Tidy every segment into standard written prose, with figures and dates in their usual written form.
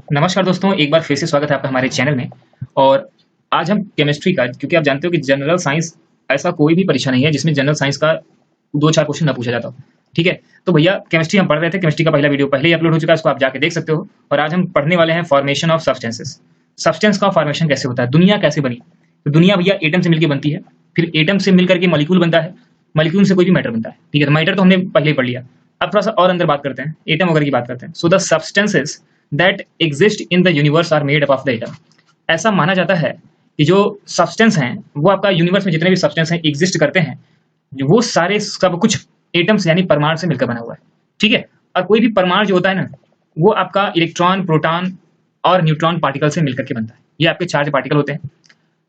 नमस्कार दोस्तों, एक बार फिर से स्वागत है आपका हमारे चैनल में। और आज हम केमिस्ट्री का, क्योंकि आप जानते हो कि जनरल साइंस ऐसा कोई भी परीक्षा नहीं है जिसमें जनरल साइंस का 2-4 क्वेश्चन ना पूछा जाता हो। ठीक है? तो भैया केमिस्ट्री हम पढ़ रहे थे, केमिस्ट्री का पहला वीडियो पहले ही अपलोड हो चुका है, उसको आप जाके देख सकते हो। और आज हम पढ़ने वाले हैं फॉर्मेशन ऑफ सब्सटेंसेस। सब्सटेंस का फॉर्मेशन कैसे होता है, दुनिया कैसे बनी। तो दुनिया भैया एटम से मिलकर बनती है, फिर एटम से मिलकर के मॉलिक्यूल बनता है, मॉलिक्यूल से कोई भी मैटर बनता है। ठीक है? तो मैटर तो हमने पहले ही पढ़ लिया। अब थोड़ा सा और अंदर बात करते हैं, एटम वगैरह की बात करते हैं। So the substances that exist in the universe are made up of the atom. ऐसा माना जाता है कि जो सब्सटेंस हैं वो आपका यूनिवर्स में जितने भी सब्सटेंस हैं एग्जिस्ट करते हैं, वो सारे सब कुछ एटम्स यानी परमाणु से मिलकर बना हुआ है। ठीक है? और कोई भी परमाणु जो होता है ना, वो आपका इलेक्ट्रॉन, प्रोटॉन और न्यूट्रॉन पार्टिकल से मिलकर के बनता है। ये आपके चार्ज पार्टिकल होते हैं।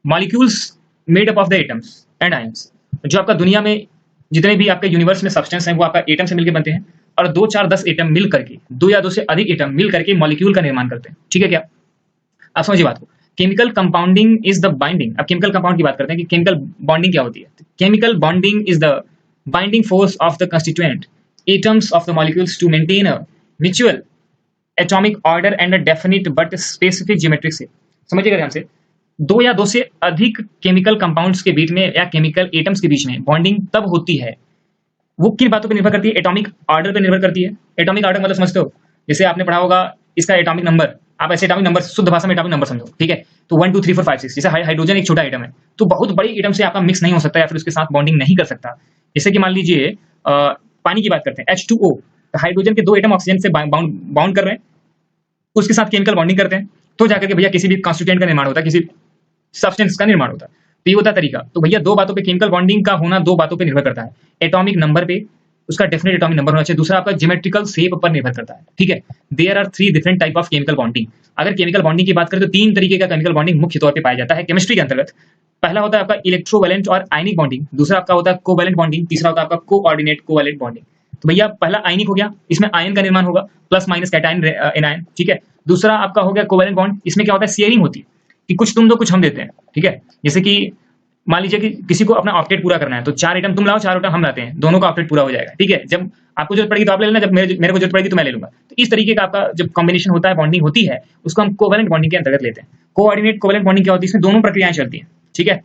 Molecules made up of the atoms and ions. जो आपका दुनिया में जितने भी आपके यूनिवर्स में सब्सटेंस हैं वो आपका एटम से मिलकर बनते हैं। और 2, 4, 10 एटम मिल करके, 2 या 2 से अधिक एटम मिल करके मॉलिक्यूल का निर्माण करते हैं। ठीक है क्या? आप समझिए बात को। Chemical compounding is the binding. अब केमिकल कंपाउंड की बात करते हैं कि केमिकल बॉन्डिंग क्या होती है। Chemical bonding is the binding force of the constituent atoms of the molecules to maintain a mutual atomic order and a definite but specific geometric से। समझिएगा ध्यान से। 2 या 2 से अधिक केमिकल कंपाउंड्स के बीच में या केमिकल एटम्स के बीच में बॉन्डिंग तब होती है, वो किन बातों पर निर्भर करती है? एटॉमिक ऑर्डर पर निर्भर करती है। एटॉमिक ऑर्डर मतलब समझते हो, जैसे आपने पढ़ा होगा इसका एटॉमिक नंबर। आप ऐसे एटॉमिक नंबर शुद्ध भाषा में एटॉमिक नंबर समझो। ठीक है? तो 1 2 3 4 5 6, जैसे हाइड्रोजन एक छोटा एटम है, तो बहुत बड़ी एटम से आपका मिक्स नहीं हो सकता या फिर उसके साथ बॉन्डिंग नहीं कर सकता। जैसे कि मान लीजिए पानी की बात करते हैं, H2O। तो हाइड्रोजन के 2 एटम ऑक्सीजन से बाउंड कर रहे हैं, उसके साथ केमिकल बॉन्डिंग करते हैं, तो जाकर के भैया किसी भी कॉन्स्टिट्यूएंट का निर्माण होता है, किसी सब्सटेंस का निर्माण होता है। तो ये होता है तरीका। तो भैया 2 बातों पे केमिकल बॉन्डिंग का होना 2 बातों पे निर्भर करता है। एटॉमिक नंबर पे, उसका डेफिनेट एटॉमिक नंबर होना चाहिए। दूसरा आपका ज्योमेट्रिकल शेप पर निर्भर करता है। ठीक है? There are 3 different type of chemical bonding. अगर केमिकल बॉन्डिंग की बात करें तो 3 तरीके का केमिकल बॉन्डिंग मुख्य तौर पे पाया जाता है केमिस्ट्री के अंतर्गत। पहला होता है आपका इलेक्ट्रोवैलेंट और आयनिक बॉन्डिंग, दूसरा आपका होता है कोवैलेंट बॉन्डिंग, तीसरा होता है आपका कोऑर्डिनेट कोवैलेंट बॉन्डिंग। तो भैया पहला आयनिक हो गया, इसमें आयन का निर्माण होगा, प्लस माइनस कैटायन एनायन। ठीक है? दूसरा आपका हो गया कोवैलेंट बॉन्ड, इसमें क्या होता है? शेयरिंग होती है कि कुछ तुम दो कुछ हम देते हैं। ठीक है? जैसे कि मान लीजिए कि किसी को अपना ऑक्टेट पूरा करना है, तो 4 एटम तुम लाओ, 4 एटम हम लाते हैं, दोनों का ऑक्टेट पूरा हो जाएगा। ठीक है? जब आपको जरूरत पड़ेगी तो आप ले लेना, जब मेरे को जरूरत पड़ेगी तो मैं ले लूंगा। तो इस तरीके का आपका जब कॉम्बिनेशन होता है, बॉन्डिंग होती है, उसको हम कोवैलेंट बॉन्डिंग के अंतर्गत लेते हैं। कोऑर्डिनेट कोवैलेंट बॉन्डिंग क्या होती है? इसमें दोनों प्रक्रियाएं चलती हैं। ठीक है?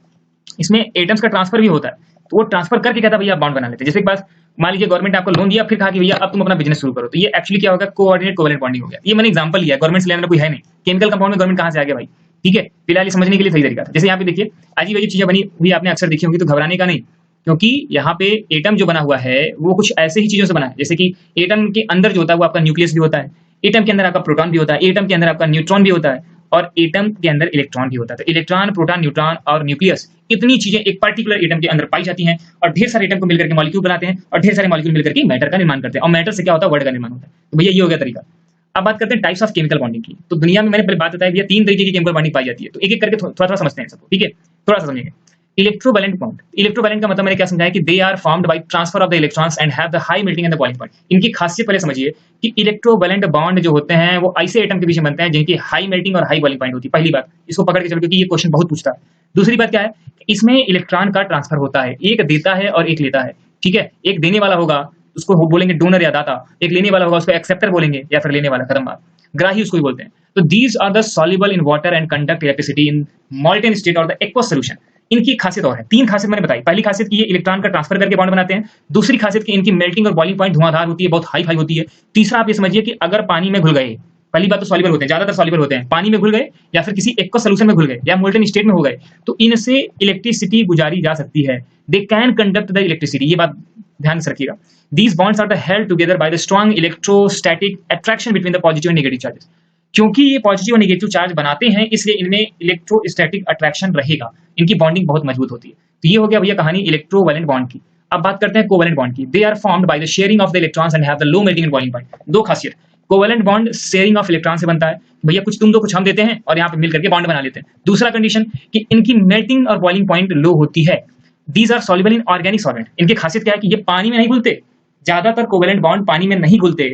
इसमें एटम्स का ट्रांसफर भी होता है, तो वो ट्रांसफर करके कहता है भैया बॉन्ड बना लेते हैं। जैसे एक बात, मान लीजिए गवर्नमेंट ने आपको लोन दिया, फिर कहा कि भैया अब तुम अपना बिजनेस शुरू करो, तो ये एक्चुअली क्या होगा? कोऑर्डिनेट कोवैलेंट बॉन्डिंग हो गया। ये मैंने एग्जांपल लिया, गवर्नमेंट से लेना कोई है नहीं। केमिकल कंपाउंड में गवर्नमेंट कहां से आ गया भाई? ठीक है? फिलहाल ये समझने के लिए सही तरीका था। जैसे यहाँ पे देखिए, अजीब अजीब चीजें बनी हुई आपने अक्सर देखी होंगी, तो घबराने का नहीं, क्योंकि यहाँ पे एटम जो बना हुआ है वो कुछ ऐसे ही चीजों से बना है। जैसे कि एटम के अंदर जो होता है वो आपका न्यूक्लियस भी होता है, एटम के अंदर आपका प्रोटॉन भी होता है, एटम के अंदर आपका न्यूट्रॉन भी होता है, और एटम के अंदर इलेक्ट्रॉन भी होता है। तो इलेक्ट्रॉन, प्रोटॉन, न्यूट्रॉन और न्यूक्लियस, इतनी चीजें एक पर्टिकुलर एटम के अंदर पाई जाती हैं, और ढेर सारे एटम को मिलकर के मॉलिक्यूल बनाते हैं, और ढेर सारे मॉलिक्यूल मिलकर के मैटर का निर्माण करते हैं, और मैटर से क्या होता है? वर्ड का निर्माण होता है। तो भैया ये हो गया तरीका। अब बात करते हैं टाइप्स ऑफ केमिकल बॉन्डिंग की। तो दुनिया में मैंने पहले बात बताई भैया 3 तरीके की केमिकल बॉन्डिंग पाई जाती है, तो एक एक करके थोड़ा थोड़ा समझते हैं सबको। ठीक है? थोड़ा सा समझेंगे। Electrovalent bond. इलेक्ट्रोवैलेंट का मतलब मैंने क्या समझाया कि they are formed by transfer of the electrons and have the high melting and the boiling point. इनकी खासियत पहले समझिए कि इलेक्ट्रोवैलेंट बॉन्ड जो होते हैं वो ऐसे एटम के बीच में बनते हैं जिनकी हाई मेल्टिंग और हाई बॉइलिंग पॉइंट होती है। पहली बात इसको पकड़ के चलो, क्योंकि ये क्वेश्चन बहुत पूछता है। दूसरी बात क्या है? इसमें इलेक्ट्रॉन का ट्रांसफर होता है, एक देता है और एक लेता है। ठीक है? एक देने वाला होगा उसको बोलेंगे डोनर या दाता, एक लेने वाला होगा उसको एक्सेप्टर बोलेंगे या फिर लेने वाला, खत्म बात। ग्राही उसको ही बोलते हैं। तो these are the soluble in water and conduct electricity in molten state और द एक्वस सॉल्यूशन। इनकी खासियत और है, 3 खासियत मैंने बताई। पहली खासियत की ये इलेक्ट्रॉन का ट्रांसफर करके बॉन्ड बनाते हैं। दूसरी खासियत की इनकी मेल्टिंग और बॉइलिंग पॉइंट धुआंधार होती है, बहुत हाई फाई होती है। तीसरा आप ये समझिए कि अगर पानी में घुल गए, पहली बात तो सॉल्युबल होते हैं, ज्यादातर सॉल्युबल होते हैं, पानी में घुल गए या फिर किसी एक्वस सॉल्यूशन में घुल गए या मोल्टेन स्टेट में हो गए, तो इनसे इलेक्ट्रिसिटी गुजारी जा सकती है। They can conduct the electricity, ये बात ध्यान से रखिएगा। These bonds are held together by the strong electrostatic attraction between the positive and negative charges. क्योंकि ये पॉजिटिव और नेगेटिव चार्ज बनाते हैं, इसलिए इनमें इलेक्ट्रोस्टैटिक अट्रैक्शन रहेगा, इनकी बॉन्डिंग बहुत मजबूत होती है। तो ये हो गया भैया कहानी इलेक्ट्रोवैलेंट बॉन्ड की। अब बात करते हैं कोवैलेंट बॉन्ड की। They are formed by the sharing of the electrons and have the low melting and boiling point. 2 खासियत, covalent bond sharing of electron से बनता है, भैया कुछ तुम दो कुछ हम देते हैं और यहाँ पे मिलकर के बॉन्ड बना लेते हैं। दूसरा कंडीशन कि इनकी मेल्टिंग और बॉइलिंग पॉइंट लो होती है। These are soluble in organic solvent. इनकी खासियत क्या है कि ये पानी में नहीं घुलते, ज्यादातर कोवैलेंट बॉन्ड पानी में नहीं घुलते,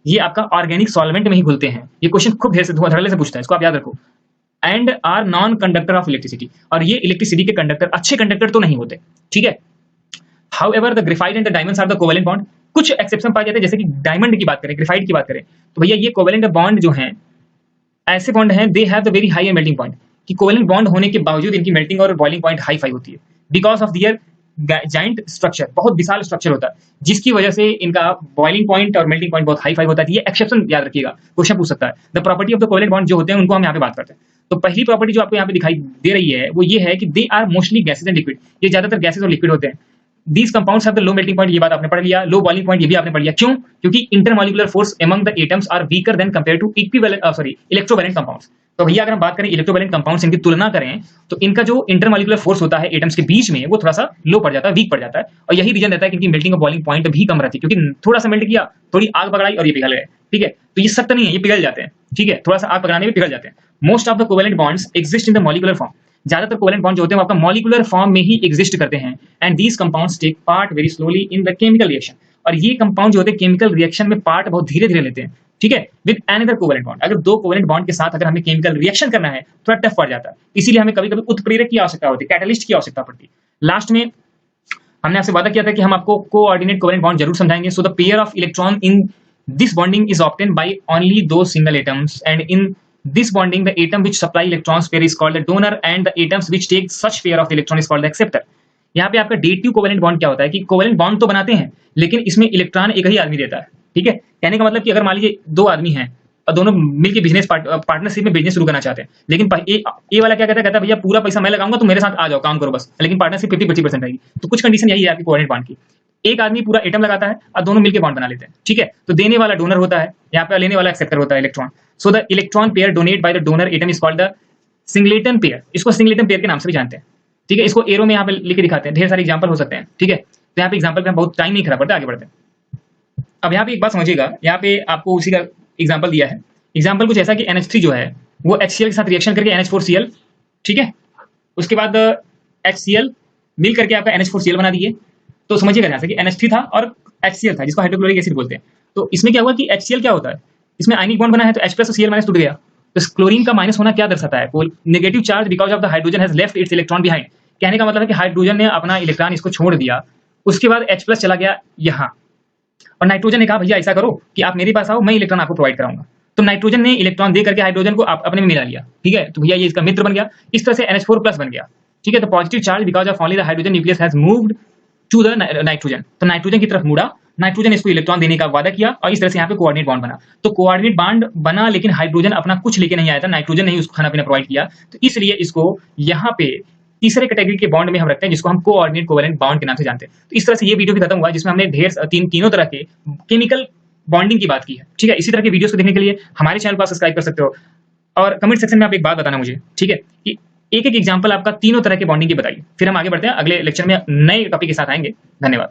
ये आपका ऑर्गेनिक सॉल्वेंट में ही घुलते हैं। ये क्वेश्चन खूब ढेर से धड़ल्ले से पूछता है, इसको आप याद रखो। And are non conductor of electricity, और ये इलेक्ट्रिसिटी के कंडक्टर, अच्छे कंडक्टर तो नहीं होते। ठीक है? However the graphite and the diamonds are the covalent bond. कुछ एक्सेप्शन पाए जाते हैं, जैसे कि डायमंड की बात करें, ग्रेफाइट की बात करें, तो भैया ये कोवैलेंट बॉन्ड जो हैं ऐसे बॉन्ड हैं they have the very high melting point, कि कोवेलेंट बॉन्ड होने के बावजूद इनकी मेल्टिंग और बॉइलिंग पॉइंट हाई फाई होती है because of their giant structure, बहुत विशाल स्ट्रक्चर होता है जिसकी वजह से इनका बॉइलिंग पॉइंट और मेल्टिंग पॉइंट बहुत हाई फाई होता है। ये एक्सेप्शन याद रखिएगा, क्वेश्चन पूछ सकता है। The property of the covalent bond जो होते हैं उनको हम यहाँ पे बात करते हैं। तो पहली प्रॉपर्टी जो आपको यहाँ पे दिखाई दे रही है वो ये है कि they are mostly gases and liquid, ये ज्यादातर गैसेज और लिक्विड होते हैं। These compounds have the low melting point, ये बात आपने पढ़ लिया। लो बॉइलिंग पॉइंट ये भी आपने पढ़ लिया। क्यों? क्योंकि intermolecular force among the atoms are weaker than compared to electrovalent compounds. तो भैया अगर हम बात करें इलेक्ट्रोवैलेंट कंपाउंड्स, इनकी तुलना करें तो इनका जो इंटरमॉलिक्यूलर फोर्स होता है एटम्स के बीच में वो थोड़ा सा लो पड़ जाता है, वीक पड़ जाता है। और यही रीजन रहता है कि इनकी मेल्टिंग और बॉइलिंग पॉइंट भी कम रहती है, क्योंकि थोड़ा सा मेल्ट किया, थोड़ी आग पकड़ाई और ये पिघल गए। ठीक है, तो ये सख्त नहीं है, ये पिघल जाते हैं। ठीक है, थोड़ा सा आग पकड़ाने में पिघल जाते हैं। Most of the covalent bonds exist in the molecular form, ज्यादातर कोवेलेंट बॉन्ड जो होते हैं वो आपका मॉलिक्यूलर फॉर्म में ही एग्जिस्ट करते हैं। And these compounds take part very slowly in the chemical reaction, और ये कंपाउंड जो होते हैं केमिकल रिएक्शन में पार्ट बहुत धीरे धीरे लेते हैं। ठीक है, विद अनदर कोवेलेंट बॉन्ड, अगर दो कोवेलेंट बॉन्ड के साथ अगर हमें केमिकल रिएक्शन करना है थोड़ा टफ पड़ जाता है, इसीलिए हमें कभी कभी उत्प्रेरक की आवश्यकता होती है, कैटलिस्ट की आवश्यकता पड़ती है। लास्ट में हमने आपसे वादा किया था कि हम आपको कोऑर्डिनेट कोवेलेंट बॉन्ड जरूर समझाएंगे। So the pair of electron in this bonding is obtained by only दो single atoms, and in this bonding the atom which supply electrons pair is called the donor and the atoms which take such pair of electron is called the acceptor। यहाँ पे आपका dative covalent bond क्या होता है कि covalent bond तो बनाते हैं लेकिन इसमें इलेक्ट्रॉन एक ही आदमी देता है। ठीक है, कहने का मतलब कि अगर मान लीजिए दो आदमी हैं और दोनों मिलकर बिजनेस पार्टनरशिप में बिजनेस शुरू करना चाहते हैं, लेकिन ए वाला क्या कहता है भैया पूरा पैसा मैं लगाऊंगा तो मेरे साथ आ जाओ काम करो बस, लेकिन पार्टनरशिप 50-50% रहेगी। तो कुछ कंडीशन यही है आपकी कोवेलेंट बॉन्ड की, एक आदमी पूरा एटम लगाता है और दोनों मिलकर बॉन्ड बना लेते हैं। ठीक है, तो देने वाला डोनर होता है, यहाँ पे लेने वाला एक्सेप्टर होता है electron. So the electron pair donate by the donor atom is called the singleton pair, इसको सिंगलेटन पेयर के नाम से भी जानते हैं। ठीक है, इसको एरो में यहाँ पे लिख दिखाते हैं, ढेर सारे एग्जांपल हो सकते हैं। ठीक है, तो यहाँ पे एग्जांपल पे हम बहुत टाइम नहीं खराब करते, आगे बढ़ते हैं। अब यहाँ पे एक बात समझिएगा, यहाँ पे आपको उसी का एग्जाम्पल दिया है। एग्जाम्पल कुछ ऐसा कि NH3 जो है वो HCl के साथ रिएक्शन करके NH4Cl, ठीक है, उसके बाद HCl मिल करके आपका NH4Cl बना दिए। तो समझिएगा यहाँ से कि NH3 था और HCl था जिसको हाइड्रोक्लोरिक एसिड बोलते हैं। तो इसमें क्या हुआ कि HCl क्या होता है, इसमें आयनिक बॉन्ड बना है तो H+ और Cl- टूट गया। तो क्लोरीन का माइनस होना क्या दर्शाता है, negative charge because of the hydrogen has left it's electron behind. कहने का मतलब है कि हाइड्रोजन ने अपना इलेक्ट्रॉन इसको छोड़ दिया, उसके बाद H+ चला गया यहाँ, और नाइट्रोजन ने कहा भैया ऐसा करो कि आप मेरे पास आओ, मैं इलेक्ट्रॉन आपको प्रोवाइड कराऊंगा। तो नाइट्रोजन ने इलेक्ट्रॉन दे करके हाइड्रोजन को अपने में मिला लिया। ठीक है, तो भैया ये इसका मित्र बन गया, इस तरह से NH4+ बन गया। ठीक है, तो positive charge because of only the hydrogen nucleus has moved to the nitrogen, तो नाइट्रोजन की तरफ मुड़ा, नाइट्रोजन इसको इलेक्ट्रॉन देने का वादा किया और इस तरह से यहाँ पे कोऑर्डिनेट बॉन्ड बना। तो कोऑर्डिनेट बॉन्ड बना लेकिन हाइड्रोजन अपना कुछ लेके नहीं आया था, नाइट्रोजन ने ही उसको खाना पीना प्रोवाइड किया। तो इसलिए इसको यहाँ पे तीसरे कैटेगरी के बॉन्ड में हम रखते हैं जिसको हम कोऑर्डिनेट कोवेलेंट बॉन्ड के नाम से जानते हैं। तो इस तरह से ये वीडियो भी खत्म हुआ जिसमें हमने तीनों तरह के केमिकल बॉन्डिंग की बात की है। ठीक है, इसी तरह के वीडियोस को देखने के लिए हमारे चैनल को सब्सक्राइब कर सकते हो, और कमेंट सेक्शन में आप एक बात बताना मुझे, ठीक है, कि एक एक एग्जांपल आपका तीनों तरह के बॉन्डिंग की बताइए। फिर हम आगे बढ़ते हैं, अगले लेक्चर में नए टॉपिक के साथ आएंगे। धन्यवाद।